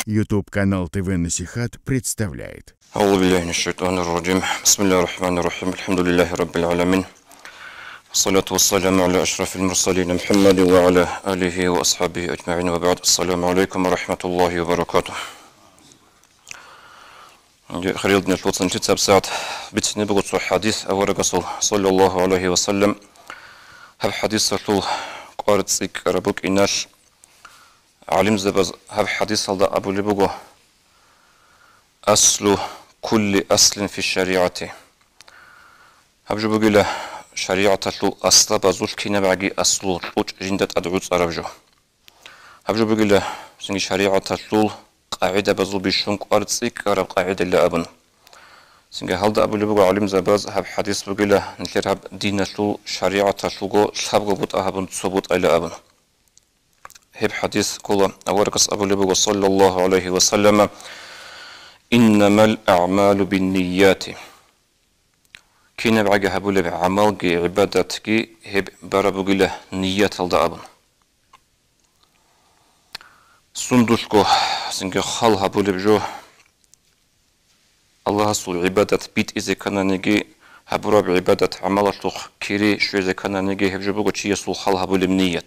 YouTube-канал ТВ Насихат представляет. أعوذ بالله من الشيطان الرجيم. بسم الله الرحمن الرحيم. الحمد لله رب العالمين. والصلاة والسلام على أشرف المرسلين محمد وعلى آله وأصحابه أجمعين وبعد. السلام عليكم ورحمة الله وبركاته. خلينا نتوصل لتسع ساعات بتسني بقول حديث أو رسول صلى الله عليه وسلم. هذا حديث صلوا قارت سيك ربك إناش علم زبز. هذا حديث صلى أبو لبقو أصل كل أصل في الشريعة. هبجو بقول شريعة لو أصل بزول كنا بعجي أصل وش جندة أدعوت أربجو. هبجو بقول سنج شريعة لو قاعدة بزول بيشونك أرتسيك رب قاعدة لا أبن. سنج هالدا أبو لبقو علم زبز. هب حديث بقول نتلر هب دين لو شريعة لو جو شابو بوت أهبن تصبوت إلى أبن. هب حديث كله أورقص أبو لبقو صلى الله عليه وسلم. إنما الأعمال بالنيات. كنا بعجة هبول بعمل جي عبادتك هب بربو له نية الدابن. صندوقكو سنج خال هبول بجو الله سو عبادة بيت إذا كنا نجي هبورا بعبادة عمل الطخ كيري شو إذا كنا نجي هبجو بقول شيء سو خال هبول بنية.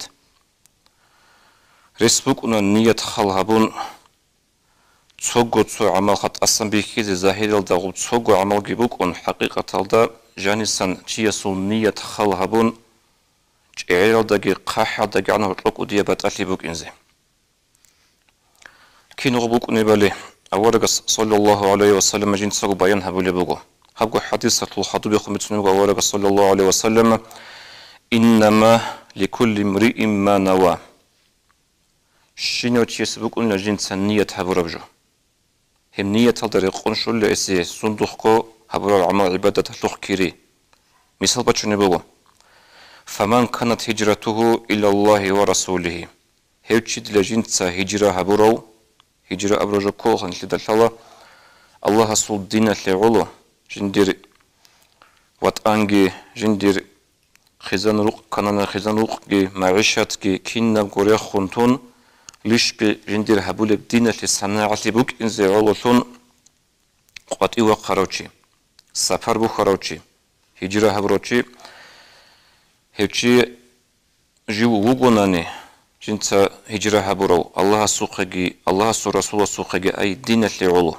رسبك أن النية خال هبون تصوغو تصو عمل خط أصلا بيكيز ظاهر الدغو تصوغو عمل جيبوك أن حقيقة الدا جانسان تيسو نية خال هبون جعير الدغي قاحة دغي عنه رقو ديابات أتلي بوك إنزي كي نغبوك نبالي أورغس صلى الله عليه وسلم جين تصوغو بيان هبولي بوغو هبقو حديثة الخطوب يخو متنوغو أورغس صلى الله عليه وسلم إنما لكل امرئ ما نوى شنو تيسبوك أن جنسان نية هبورا بجو هم نية الطريقون شو اللي اسي صندوقكو هبرا عمل عبادة تخكيري مثال بچني بوغو فمن كانت هجرته إلى الله ورسوله هيوچي دلجنسا هجرة هبرو هجرة أبرجو كوخن لدلالة الله سول دينة لعلو جندير واتانجي جندير خزان روق كاننا خزان روق معيشتكي كينا غوريا خونتون ليش جندير هبول بدينة للصناعة بوك إنزي علوثون قواتي وقروشي سفر بو خروشي هجرة هبروشي هيوشي جيو وغناني جنسا هجرة هبرو الله سوقي الله سو رسول سوقي أي دينة لعلو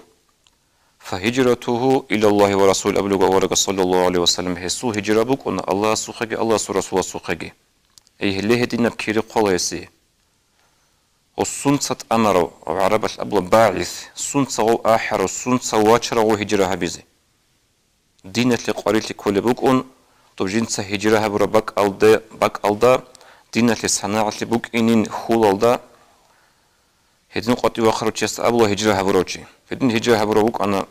فهجرته إلى الله ورسول أبلغ ورق صلى الله عليه وسلم هسو هجرة بوك أن الله سوقي الله سو رسول سوقي أي هليه دينة بكيري قوليسي والسنة أمروا وعرب الأبل باعث سنة آخر والسنة واشر وهجرة هبزي دينة لقاريت لكل بوكون طب جنس هجرة هبرا باك ألدا دينة لصناعة لبوك إنين خول ألدا هدين قطي وآخر وشيست أبل هجرة هبروشي هدين هجرة هبروك أنا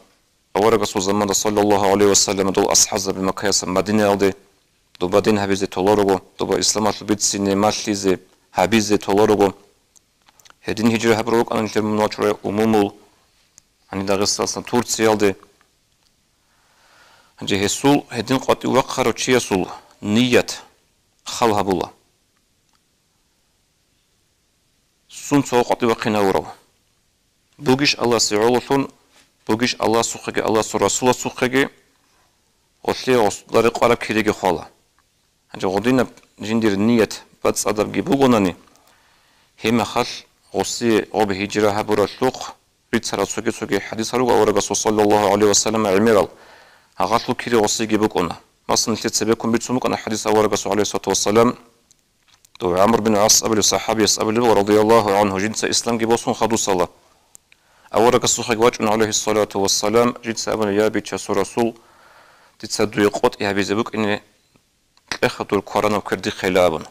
أورق رسول زمان صلى الله عليه وسلم دول أصحاب بمكياس مدينة ألدي دو بعدين هبزي تولارغو دو إسلامات البيتسيني ماشليزي هبزي تولارغو هدين هجرة هبروك أنا نتكلم من وجه أمومل يعني داغستان أصلا تركيا ده هنجي هسول هدين قطي وقر وشيء سول نية خالها بولا سون سو قطي وقنا ورو بوجيش الله سيعولثون بوجيش الله سوقي الله رسول سوقي وشلي طريق على كيرجي خاله هنجي غدينا جندير نية بس أدب جيبوغناني هم خال غصي غب هجرة هبورا شلوق بيتسرى سوكي حديث هروق أو رسول صلى الله عليه وسلم عميرال هغطلو كيري غصي جيبوكونا مثلا تتسبيكم بيتسموك أنا حديث أو رسول عليه الصلاة والسلام تو عمرو بن عاص أبل صحابي أبل رضي الله عنه جنس إسلام جيبوسون خدو صلاة أو رسول خجواج عليه الصلاة والسلام جنس أبن يابي تشسو رسول تتصدو يقوت يهبي زبوك إن أخذوا القرآن وكردي خلابا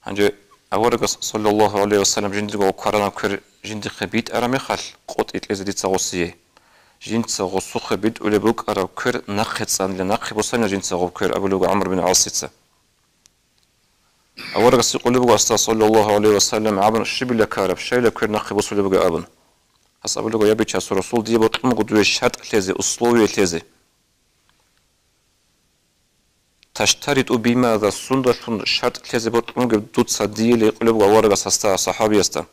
هنجي أورق صلى الله عليه وسلم جندي وقرنا كر جندي خبيت أرمي خال قط إتلز دي تغصيه جند تغصو خبيت ولا بوك أرا كر نقد سان لنقد بوصلنا جند تغو كر أبلغ عمرو بن عاص أورق يقول له صلى الله عليه وسلم عبن الشبل كارب شيء لكر نقد بوصل بوك أبن هس أبلغ يبي تشاس رسول دي بطلم قدوة شهد تلزي أصلوي تلزي تشترط بماذا سندة شرط تلزي بطلم قد دوت صديق يقول له أورق صحابي يستا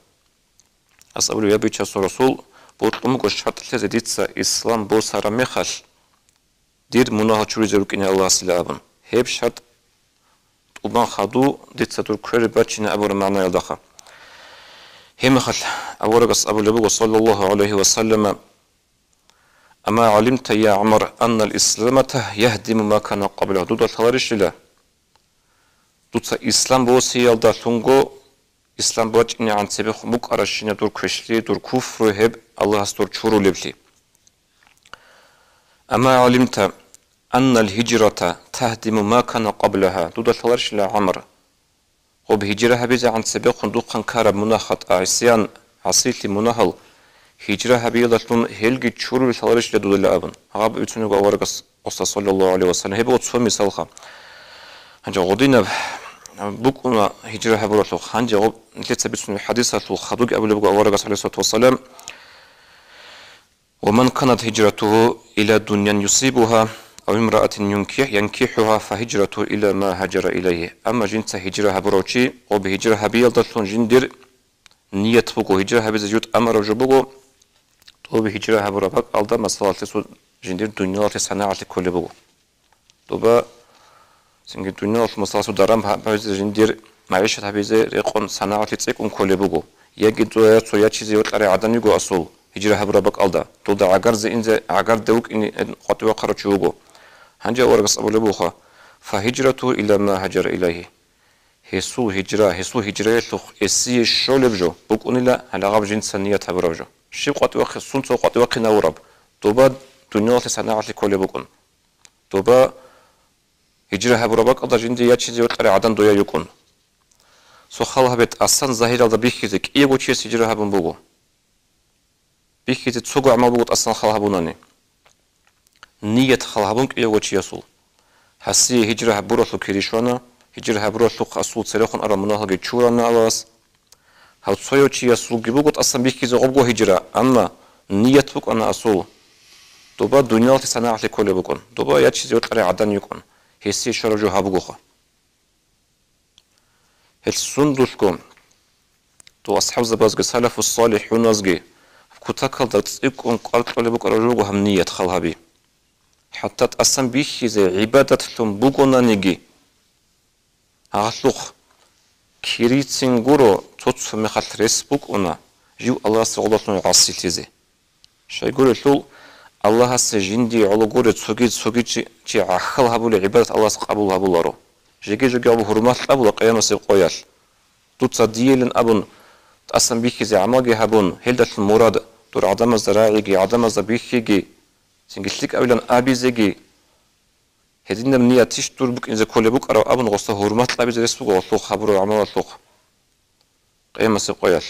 أسألوا يا بيتش رسول بوتلمك الشرط لزديتسا إسلام بوسارا مخال دير مناها تشوري زروك إن الله سلابن هيب شرط طبعا خدو ديتسا دور كرر باتشنا أبو رمعنا يلدخا هم خل أورقص أبو لبو صلى الله عليه وسلم أما علمت يا عمر أن الإسلام يهدم ما كان قبله دود الثوارش له دودسا إسلام بوسي يلدا ثونغو İslam bacını an sebep muk araşına dur köşli dur kufru hep Allah astor çuru lebli. Ama alimta annal hicrata tahdimu ma kana qablaha. Dudaşlar şila amr. O bi hicra habize an sebep dukan kara munahat asyan asili munahal. Hicra habiyalatun helgi çuru şalarışla dudalla abın. Hab ütünü gavargas Osta sallallahu aleyhi ve sellem hep o tsumi salha. Hanca odina بكونا هجرة هبرة لو خانجة أو نتلت بسم الحديثة لو خدوج أبو لبقى ورقة عليه الصلاة والسلام ومن كانت هجرته إلى دنيا يصيبها أو امرأة ينكحها فهجرته إلى ما هجر إليه أما جنس هجرة هبروشي أو بهجرة هبيل دلتون جندر نية بقو هجرة هبيز جوت أمر وجبقو أو بهجرة هبرة بق ألدا مسألة سود جندر دنيا تسنع كل بقو طبعا سنجي دنيا المصاص ودرام هذا جندير معيشة هذا رقم صناعة تسيكون كل بقو يجد سويا شيء يطلع عدن يجو أصول هجرة هبرة بق ألدا تودا عقار زي إنز عقار دوك إن قطوة قرط شوقو هنجا ورقص أبو لبوخا فهجرته إلى ما هجر إليه هسو هجرة لخ إسي الشول بجو بقول لا على غاب جنس النية هبرة بجو شيء قطوة خصون سو قطوة قناورب توبا دنيا صناعة كل بقون توبا هجرة هبرة بق ألدا جندي ياتشي يطلع عدن دويا يكون سو خالها بيت أصلا ظاهر ألدا بيخيزك إيغو تشيس هجرة هبن بقو بيخيز تسوق عمل بقول أصلا خالها بوناني نية خالها بونك إيغو تشيسول هسي هجرة هبرة لو كريشوانا هجرة هبرة لو أصول سريخون أرى مناهل جتشورانا ألاس هاو تسويو تشيسول جبوغوت أصلا بيخيز غبغو هجرة أما نية بق أنا أصول دوبا دنيا تسنع لكل بكون دوبا ياتشي يطلع عدن يكون هسي شرجو هابغوخا هل سندوشكم تو أصحاب زبازج سلف الصالحون نازجي كتاكل دتسيكم قرط لبك رجوجو همنية خلها بي حتى تأسم بيخي زي عبادة ثم بوغونا نيجي هغلوخ كيريتسين غورو توتس مخال ريسبوك أنا جو الله سعودتنا عصي تيزي شاي غورو لول الله سجندي على غورو تسوجي تي عخل هبول عبادة الله قبول هبولارو جيجي أبو هرمات أبو قيام سيقويال توتس ديلن أبون تأسم بيخي زي عماجي هبون هلدة المراد دور عدم الزراعي عدم الزبيخي سنجلتك أولاً أبي زيجي هدينا منية تشتور بك إذا كل بك أرى أبن غصة هرمات أبي زي رسبك وطلق خبرو عمال وطلق قيام سيقويال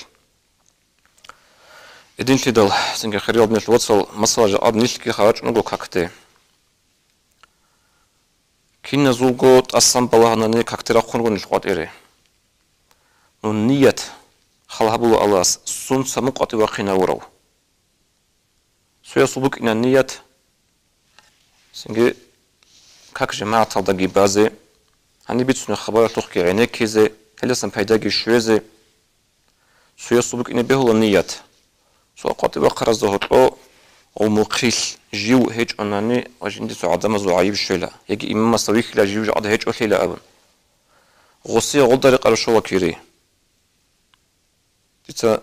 إدين تدل سنجل خريال بنت الوصل مصر جاء نيشكي خارج نقو كاكتي كين نزولغو تأسم بلاهنا ني كاكتي راقون نشقات إيري نية خلها بلو الله سون سمقات وقنا ورو سويا صبوك إن النية سنجي كاك جماعة تلدقي بازي هني بيتسون خبارة تخكي عينيك كيزي هلا سنبايداقي شويزي سويا صبوك إن بيهو النية سوى قاتي وقرز دهوت أو مقيل جيو هيج أناني وجندي سو عدم زو عيب شويلا يجي إمام سويك لا جيو جعد هيج أثيلا أبن غصية غدري قرشو وكيري تيتا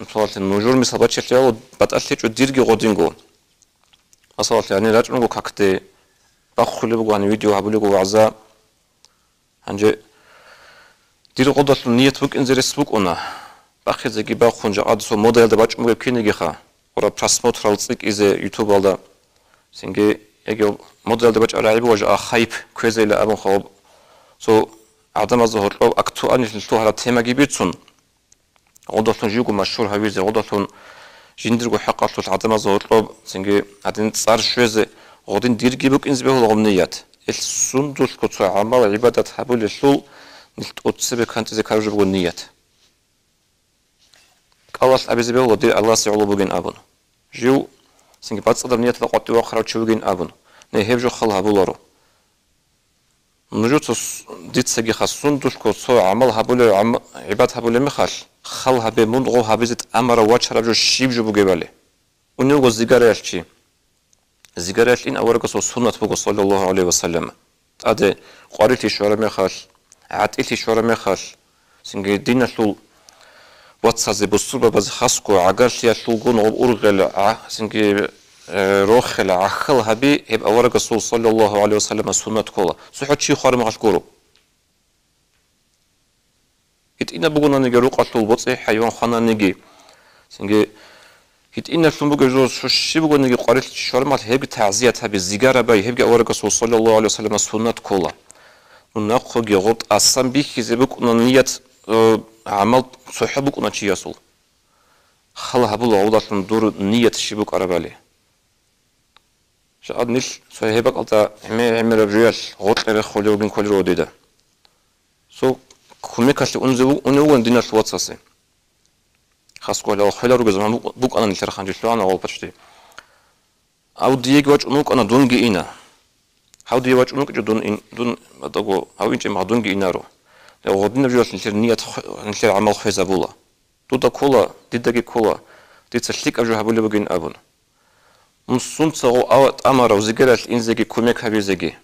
مثلا النجور مثلا بتشتري بتأثير وديرجي غودينغو مثلا يعني لا تنقو كاكتي بخلي بقو عن فيديو هبلي بقو عزا هنجي دير غدة النية بوك إنزل سبوك أنا بخير زي باخون جاد سو موديل ده بتش ممكن كيني جخا ورا براسموت رالسك إذا يوتيوب على سنجي يجي موديل ده بتش على عيب وجا خايب كويس إلى أبو خواب سو عدم الظهور أو أكتو أني لتو على تيمة جيبتون غدة جيوكو مشهور هبيزة غدة جندرغو حقاتو عدم الظهور سنجي عدين صار شويزة غدين ديرجي بوك إنزبه الغمنيات السندوش كتو عمل عبادة هبول الشول نتوتسبه كانت زي كارجو بقول نيات الله أبيزبه ودي الله سيعلو بوجين أبون جو سنجي بعد صدر نيات لقطي وآخر وشو بوجين أبون نهيب جو خلها بولارو نجوت ديت سجي خاصون دوش كتو عمل هبول عبادة هبول مخال خال هبه منغو هبزت أمر واتشرب جو شيب جو بجبله ونيوغو زيجاريالشي زيجاريال إن أورجس سنة بقول صلى الله عليه وسلم أده قارئتي شورا مخال عتيتي شورا مخال سنجي دين شلول واتسازي بصوبة بز خاسكو عقارتي شلول جون أورغل سنجي روخل عخل هبي هب أورجس صلى الله عليه وسلم سنة كلا سحت شيء خارم عشكورو إنا بقولنا نيجي روق أشلول بتصي حيوان خانا نيجي سنجي إنا شلون بقول جوز شو بقول نيجي قارئ شرمات هيبقى تعزية هبي الزجارة باي هيبقى أورجا صلى الله عليه وسلم سنة كولا ونأخذ يغط أصلا بيك يزبك نية عمل صحبك ونشي يصل خلا هبلا عوضة ندور نية شبك عربالي شاد نيش صحبك ألتا عمل رجال غط غير خليه وبين كل روديدا سو كم كاشلي أنزو دينا شو واتساسي خاصكو لو خيلارو بزمان بوك أنا نشر خانجي شلون أول بشتي أو ديجي واج أنوك أنا دونجي إنا هاو ديجي واج أنوك جو دون أدعو هاو إنتي مع دونجي إنا رو لو غدنا بجوز نشر نية نشر عمل خيزة بولا تودا كولا ديدجي كولا تتسلك أجو هبولي بجين أبون مصون تصو أو أمر أو زجرة إنزجي كوميك هبي زجي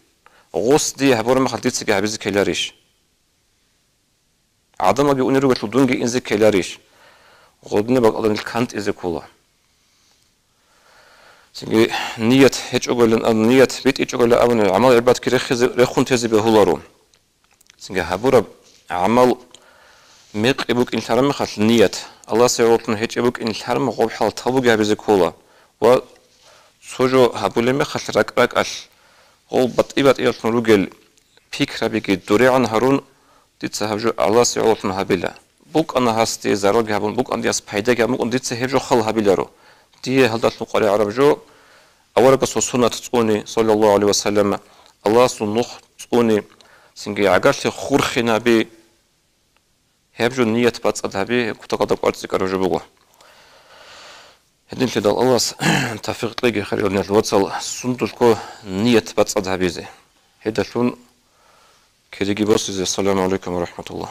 غوص دي هبور ما خلتي تسجي هبي زكيلاريش عدم أجي أنيرو بتلو دونجي إنزجي كيلاريش غدنا بقى الكانت إذا كولا سنجي نية هيج أقول أن نية بيت هيج أقول أن عمل عباد كريخ رخون تزي بهولارو سنجي هبورا عمل ميق إبوك إن شرم خاص نية الله سيقولن هيج إبوك إن شرم غوب حال تابوك هبزي كولا و سوجو هبولي مخاص رك أش غوب بات إيش نروجل بيك ربيكي دوري عن هارون تتسهبجو الله سيقولن هبلا بوك أنا هستي زارو جابون بوك أندي أسبايدا جابون أندي تسهبجو خل هبلارو دي هلدت نقرأ عرب جو أولك سنة تقولني صلى الله عليه وسلم الله سنخ تقولني سنجي عقارتي خورخنا بي هبجو نية بتصد هبي كنت قد قلت ذكر جبوه هدين كده الله تفقت لي خير الناس وصل سنتلكو نية بتصد هبي زي هذا شلون كده جي بس السلام عليكم ورحمة الله